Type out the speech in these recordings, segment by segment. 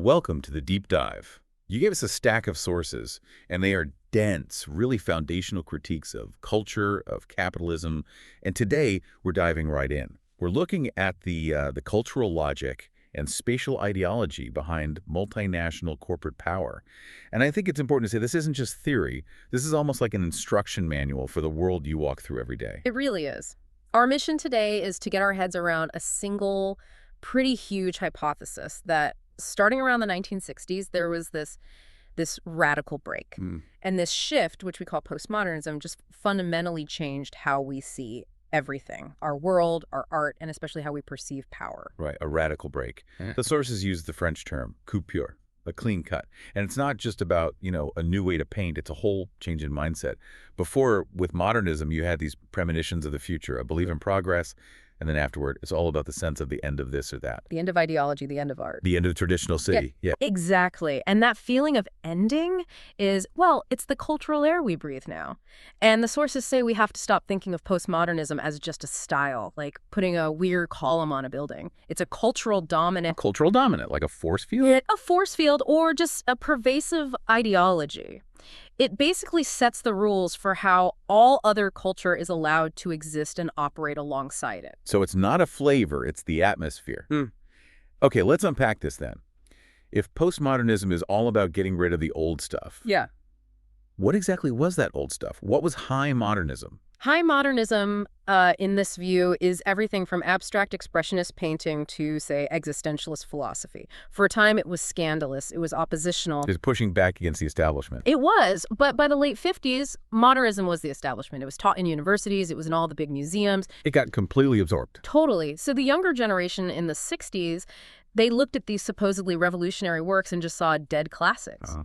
Welcome to the deep dive. You gave us a stack of sources, and they are dense, really foundational critiques of culture, of capitalism, and today we're diving right in. We're looking at the cultural logic and spatial ideology behind multinational corporate power. And I think it's important to say this isn't just theory. This is almost like an instruction manual for the world you walk through every day. It really is. Our mission today is to get our heads around a single, pretty huge hypothesis that starting around the 1960s, there was this radical break. And this shift, which we call postmodernism, just fundamentally changed how we see everything, our world, our art, and especially how we perceive power. Right, a radical break. The sources use the French term, coupure, a clean cut. And it's not just about, a new way to paint. It's a whole change in mindset. Before, with modernism, you had these premonitions of the future, a belief in progress, and then afterward, it's all about the sense of the end of this or that. The end of ideology, the end of art. The end of the traditional city. Yeah. Exactly. And that feeling of ending is, well, it's the cultural air we breathe now. And the sources say we have to stop thinking of postmodernism as just a style, like putting a weird column on a building. It's a cultural dominant. A cultural dominant, like a force field? A force field or just a pervasive ideology. It basically sets the rules for how all other culture is allowed to exist and operate alongside it. So it's not a flavor, it's the atmosphere. Okay, let's unpack this then. If postmodernism is all about getting rid of the old stuff, what exactly was that old stuff? What was high modernism? High modernism, in this view, is everything from abstract expressionist painting to, say, existentialist philosophy. For a time, it was scandalous. It was oppositional. It's pushing back against the establishment. It was, but by the late 50s, modernism was the establishment. It was taught in universities. It was in all the big museums. It got completely absorbed. Totally. So the younger generation in the 60s, they looked at these supposedly revolutionary works and just saw dead classics.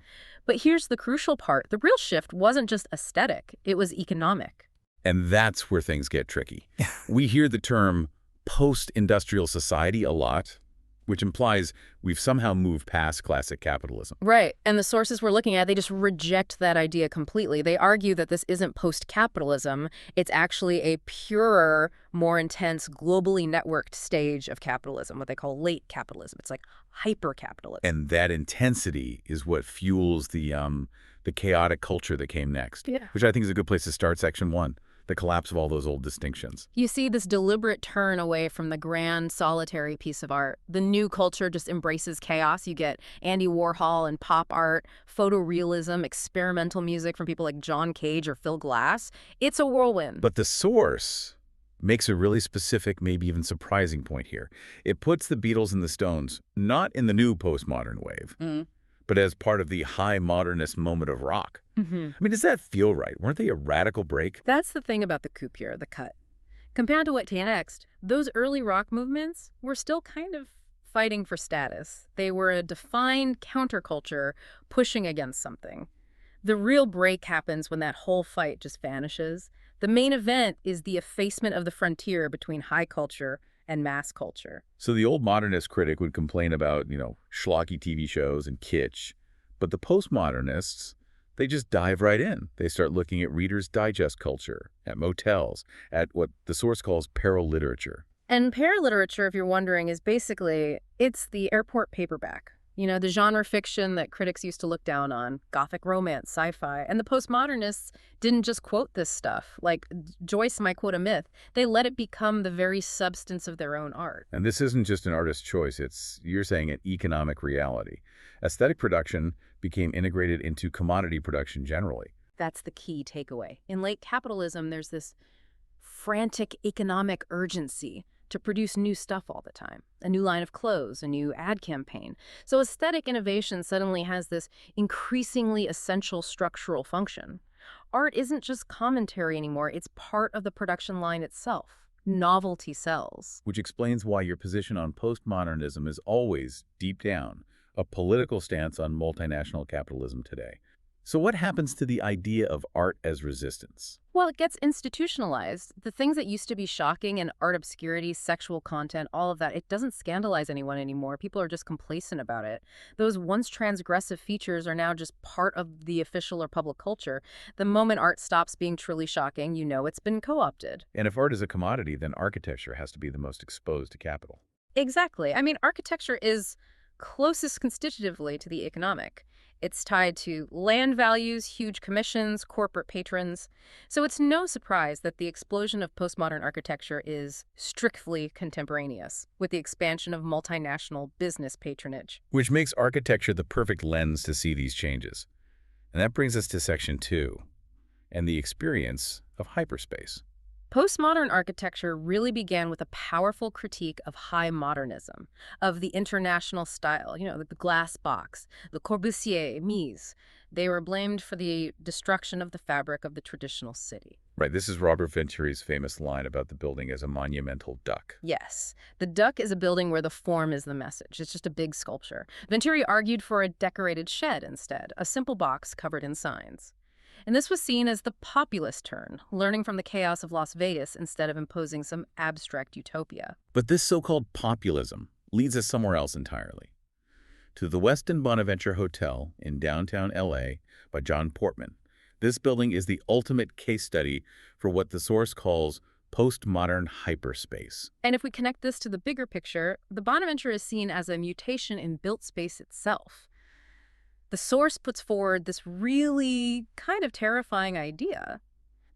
But here's the crucial part. The real shift wasn't just aesthetic. It was economic. And that's where things get tricky. We hear the term post-industrial society a lot, which implies we've somehow moved past classic capitalism. Right. And the sources we're looking at, they just reject that idea completely. They argue that this isn't post-capitalism. It's actually a purer, more intense, globally networked stage of capitalism, what they call late capitalism. It's like hyper-capitalism. And that intensity is what fuels the chaotic culture that came next, which I think is a good place to start section one. The collapse of all those old distinctions. You see this deliberate turn away from the grand, solitary piece of art. The new culture just embraces chaos. You get Andy Warhol and pop art, photorealism, experimental music from people like John Cage or Phil Glass. It's a whirlwind. But the source makes a really specific, maybe even surprising point here. It puts the Beatles and the Stones not in the new postmodern wave, but as part of the high modernist moment of rock. I mean, does that feel right? Weren't they a radical break? That's the thing about the coupure, the cut. Compared to what came next, those early rock movements were still kind of fighting for status. They were a defined counterculture pushing against something. The real break happens when that whole fight just vanishes. The main event is the effacement of the frontier between high culture and mass culture. So the old modernist critic would complain about, schlocky TV shows and kitsch. But the postmodernists, they just dive right in. They start looking at Reader's Digest culture, at motels, at what the source calls paraliterature. And paraliterature, if you're wondering, is basically, it's the airport paperback. The genre fiction that critics used to look down on, Gothic romance, sci-fi. And the postmodernists didn't just quote this stuff. Like Joyce might quote a myth. They let it become the very substance of their own art. And this isn't just an artist's choice. It's, you're saying, an economic reality. Aesthetic production became integrated into commodity production generally. That's the key takeaway. In late capitalism, there's this frantic economic urgency to produce new stuff all the time. A new line of clothes, a new ad campaign. So aesthetic innovation suddenly has this increasingly essential structural function. Art isn't just commentary anymore, it's part of the production line itself. Novelty sells. Which explains why your position on postmodernism is always, deep down, a political stance on multinational capitalism today. So what happens to the idea of art as resistance? Well, it gets institutionalized. The things that used to be shocking and art obscurity, sexual content, all of that, it doesn't scandalize anyone anymore. People are just complacent about it. Those once transgressive features are now just part of the official or public culture. The moment art stops being truly shocking, it's been co-opted. And if art is a commodity, then architecture has to be the most exposed to capital. Exactly. I mean, architecture is closest constitutively to the economic. It's tied to land values, huge commissions, corporate patrons. So it's no surprise that the explosion of postmodern architecture is strictly contemporaneous, with the expansion of multinational business patronage. Which makes architecture the perfect lens to see these changes. And that brings us to section 2, and the experience of hyperspace. Postmodern architecture really began with a powerful critique of high modernism, of the international style, the glass box, Le Corbusier, Mies. They were blamed for the destruction of the fabric of the traditional city. Right, this is Robert Venturi's famous line about the building as a monumental duck. Yes, the duck is a building where the form is the message. It's just a big sculpture. Venturi argued for a decorated shed instead, a simple box covered in signs. And this was seen as the populist turn, learning from the chaos of Las Vegas instead of imposing some abstract utopia. But this so-called populism leads us somewhere else entirely. To the Westin Bonaventure Hotel in downtown LA by John Portman. This building is the ultimate case study for what the source calls postmodern hyperspace. And if we connect this to the bigger picture, the Bonaventure is seen as a mutation in built space itself. The source puts forward this really kind of terrifying idea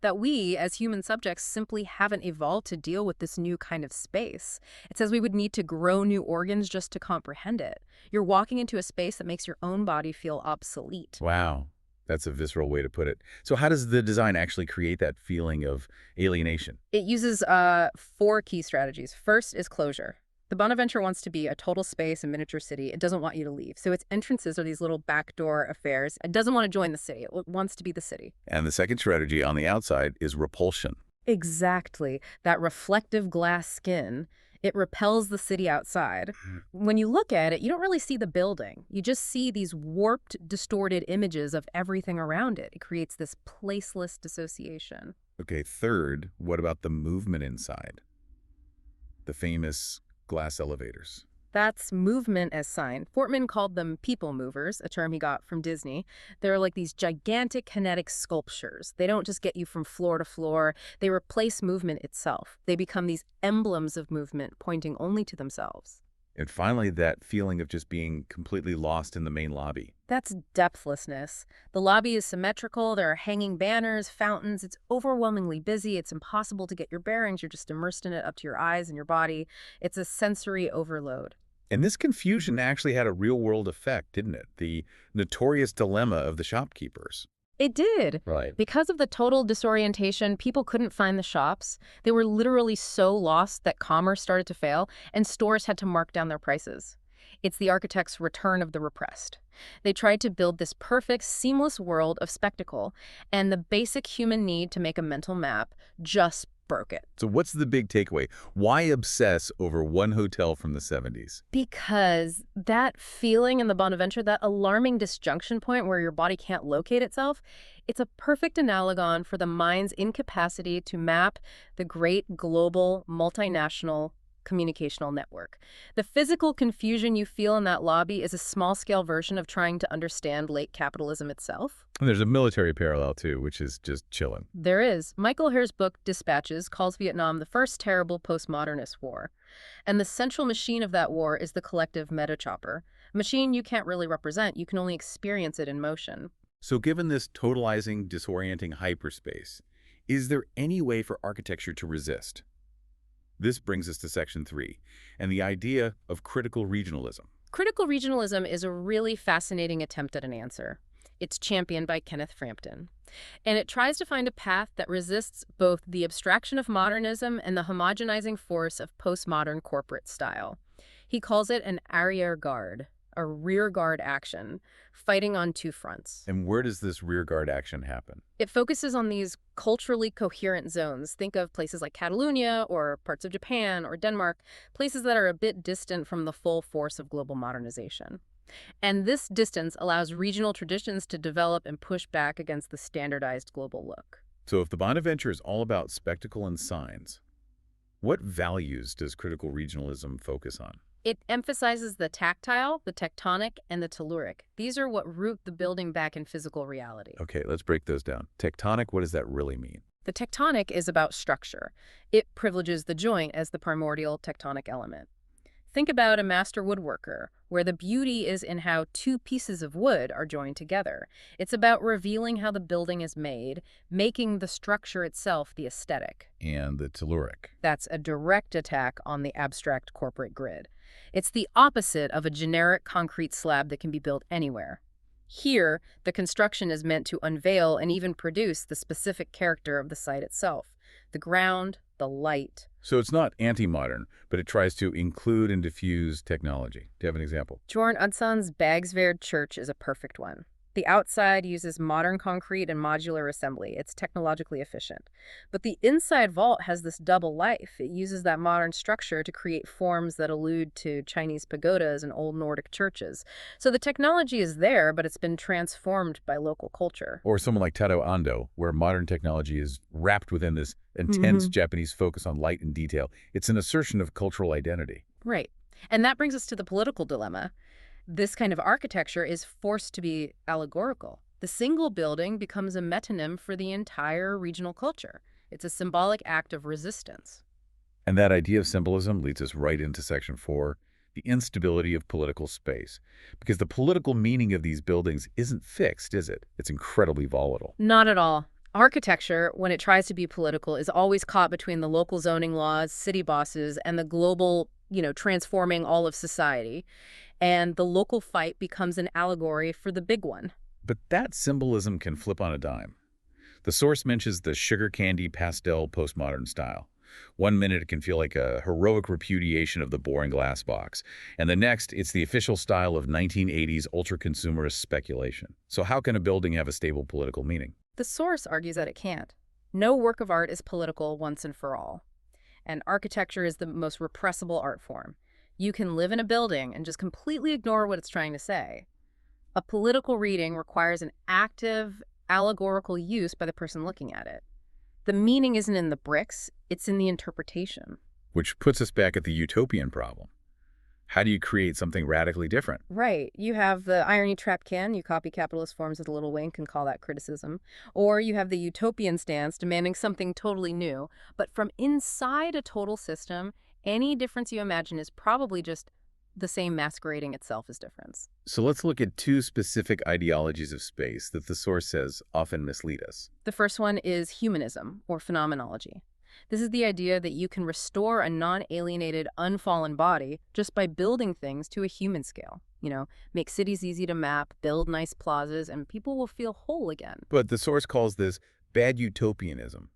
that we, as human subjects, simply haven't evolved to deal with this new kind of space. It says we would need to grow new organs just to comprehend it. You're walking into a space that makes your own body feel obsolete. Wow, that's a visceral way to put it. So how does the design actually create that feeling of alienation? It uses 4 key strategies. First is closure. The Bonaventure wants to be a total space, a miniature city. It doesn't want you to leave. So its entrances are these little backdoor affairs. It doesn't want to join the city. It wants to be the city. And the second strategy on the outside is repulsion. Exactly. That reflective glass skin, it repels the city outside. When you look at it, you don't really see the building. You just see these warped, distorted images of everything around it. It creates this placeless dissociation. Okay, third, what about the movement inside? The famous glass elevators. That's movement as sign. Portman called them people movers, a term he got from Disney. They're like these gigantic kinetic sculptures. They don't just get you from floor to floor. They replace movement itself. They become these emblems of movement pointing only to themselves. And finally, that feeling of just being completely lost in the main lobby. That's depthlessness. The lobby is symmetrical. There are hanging banners, fountains. It's overwhelmingly busy. It's impossible to get your bearings. You're just immersed in it up to your eyes and your body. It's a sensory overload. And this confusion actually had a real-world effect, didn't it? The notorious dilemma of the shopkeepers. It did. Right. Because of the total disorientation, people couldn't find the shops. They were literally so lost that commerce started to fail, and stores had to mark down their prices. It's the architect's return of the repressed. They tried to build this perfect, seamless world of spectacle, and the basic human need to make a mental map just broke it. So what's the big takeaway? Why obsess over one hotel from the 70s? Because that feeling in the Bonaventure, that alarming disjunction point where your body can't locate itself, it's a perfect analogon for the mind's incapacity to map the great global multinational communicational network. The physical confusion you feel in that lobby is a small-scale version of trying to understand late capitalism itself. And there's a military parallel, too, which is just chilling. There is. Michael Herr's book, Dispatches, calls Vietnam the first terrible postmodernist war. And the central machine of that war is the collective meta-chopper. A machine you can't really represent. You can only experience it in motion. So given this totalizing, disorienting hyperspace, is there any way for architecture to resist? This brings us to section 3, and the idea of critical regionalism. Critical regionalism is a really fascinating attempt at an answer. It's championed by Kenneth Frampton. And it tries to find a path that resists both the abstraction of modernism and the homogenizing force of postmodern corporate style. He calls it an arrière-garde, a rear-guard action, fighting on 2 fronts. And where does this rear-guard action happen? It focuses on these culturally coherent zones. Think of places like Catalonia or parts of Japan or Denmark, places that are a bit distant from the full force of global modernization. And this distance allows regional traditions to develop and push back against the standardized global look. So if the Bonaventure is all about spectacle and signs, what values does critical regionalism focus on? It emphasizes the tactile, the tectonic, and the telluric. These are what root the building back in physical reality. Okay, let's break those down. Tectonic, what does that really mean? The tectonic is about structure. It privileges the joint as the primordial tectonic element. Think about a master woodworker, where the beauty is in how two pieces of wood are joined together. It's about revealing how the building is made, making the structure itself the aesthetic. And the telluric. That's a direct attack on the abstract corporate grid. It's the opposite of a generic concrete slab that can be built anywhere. Here, the construction is meant to unveil and even produce the specific character of the site itself. The ground, the light. So it's not anti-modern, but it tries to include and diffuse technology. Do you have an example? Jorn Udsson's Bagsverd Church is a perfect one. The outside uses modern concrete and modular assembly. It's technologically efficient. But the inside vault has this double life. It uses that modern structure to create forms that allude to Chinese pagodas and old Nordic churches. So the technology is there, but it's been transformed by local culture. Or someone like Taro Ando, where modern technology is wrapped within this intense Japanese focus on light and detail. It's an assertion of cultural identity. Right. And that brings us to the political dilemma. This kind of architecture is forced to be allegorical. The single building becomes a metonym for the entire regional culture. It's a symbolic act of resistance. And that idea of symbolism leads us right into Section 4, the instability of political space. Because the political meaning of these buildings isn't fixed, is it? It's incredibly volatile. Not at all. Architecture, when it tries to be political, is always caught between the local zoning laws, city bosses, and the global, transforming all of society. And the local fight becomes an allegory for the big one. But that symbolism can flip on a dime. The source mentions the sugar candy pastel postmodern style. One minute it can feel like a heroic repudiation of the boring glass box, and the next it's the official style of 1980s ultra-consumerist speculation. So how can a building have a stable political meaning? The source argues that it can't. No work of art is political once and for all. And architecture is the most repressible art form. You can live in a building and just completely ignore what it's trying to say. A political reading requires an active, allegorical use by the person looking at it. The meaning isn't in the bricks, it's in the interpretation. Which puts us back at the utopian problem. How do you create something radically different? Right. You have the irony trap can, you copy capitalist forms with a little wink and call that criticism. Or you have the utopian stance demanding something totally new. But from inside a total system, any difference you imagine is probably just the same masquerading itself as difference. So let's look at two specific ideologies of space that the source says often mislead us. The first one is humanism, or phenomenology. This is the idea that you can restore a non-alienated, unfallen body just by building things to a human scale. Make cities easy to map, build nice plazas, and people will feel whole again. But the source calls this bad utopianism.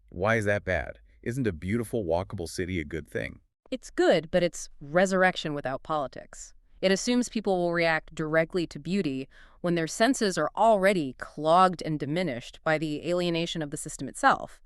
Why is that bad? Isn't a beautiful, walkable city a good thing? It's good, but it's resurrection without politics. It assumes people will react directly to beauty when their senses are already clogged and diminished by the alienation of the system itself.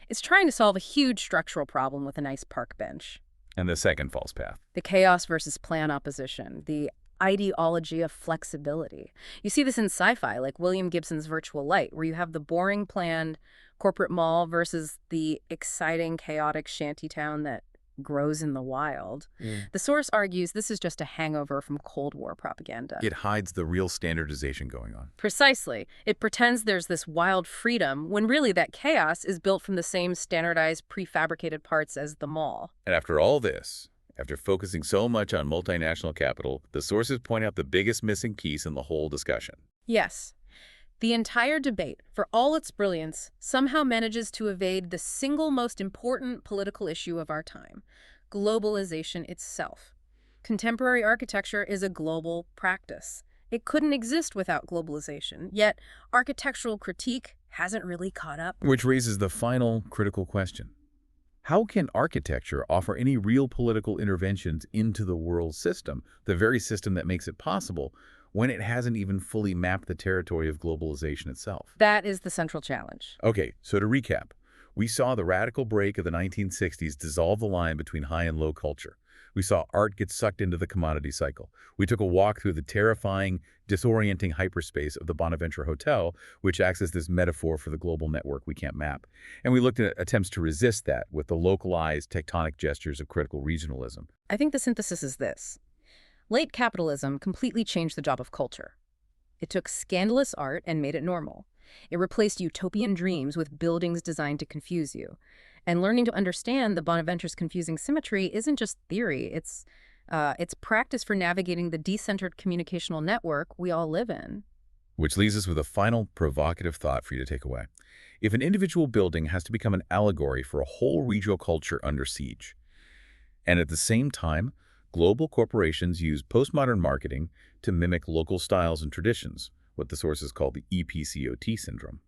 It's trying to solve a huge structural problem with a nice park bench. And the second false path. The chaos versus plan opposition, the ideology of flexibility. You see this in sci-fi, like William Gibson's Virtual Light, where you have the boring planned corporate mall versus the exciting, chaotic shantytown that grows in the wild. The source argues this is just a hangover from Cold War propaganda. It hides the real standardization going on. Precisely. It pretends there's this wild freedom when really that chaos is built from the same standardized prefabricated parts as the mall. And after all this, after focusing so much on multinational capital, the sources point out the biggest missing piece in the whole discussion. Yes. The entire debate, for all its brilliance, somehow manages to evade the single most important political issue of our time, globalization itself. Contemporary architecture is a global practice. It couldn't exist without globalization, yet architectural critique hasn't really caught up. Which raises the final critical question. How can architecture offer any real political interventions into the world system, the very system that makes it possible, when it hasn't even fully mapped the territory of globalization itself? That is the central challenge. Okay, so to recap, we saw the radical break of the 1960s dissolve the line between high and low culture. We saw art get sucked into the commodity cycle. We took a walk through the terrifying, disorienting hyperspace of the Bonaventure Hotel, which acts as this metaphor for the global network we can't map. And we looked at attempts to resist that with the localized, tectonic gestures of critical regionalism. I think the synthesis is this. Late capitalism completely changed the job of culture. It took scandalous art and made it normal. It replaced utopian dreams with buildings designed to confuse you. And learning to understand the Bonaventure's confusing symmetry isn't just theory, it's It's practice for navigating the decentered communicational network we all live in. Which leaves us with a final provocative thought for you to take away. If an individual building has to become an allegory for a whole regional culture under siege, and at the same time, global corporations use postmodern marketing to mimic local styles and traditions, what the sources call the EPCOT syndrome,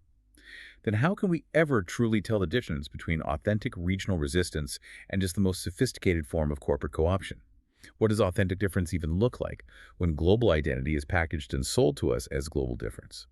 then how can we ever truly tell the difference between authentic regional resistance and just the most sophisticated form of corporate co-option? What does authentic difference even look like when global identity is packaged and sold to us as global difference?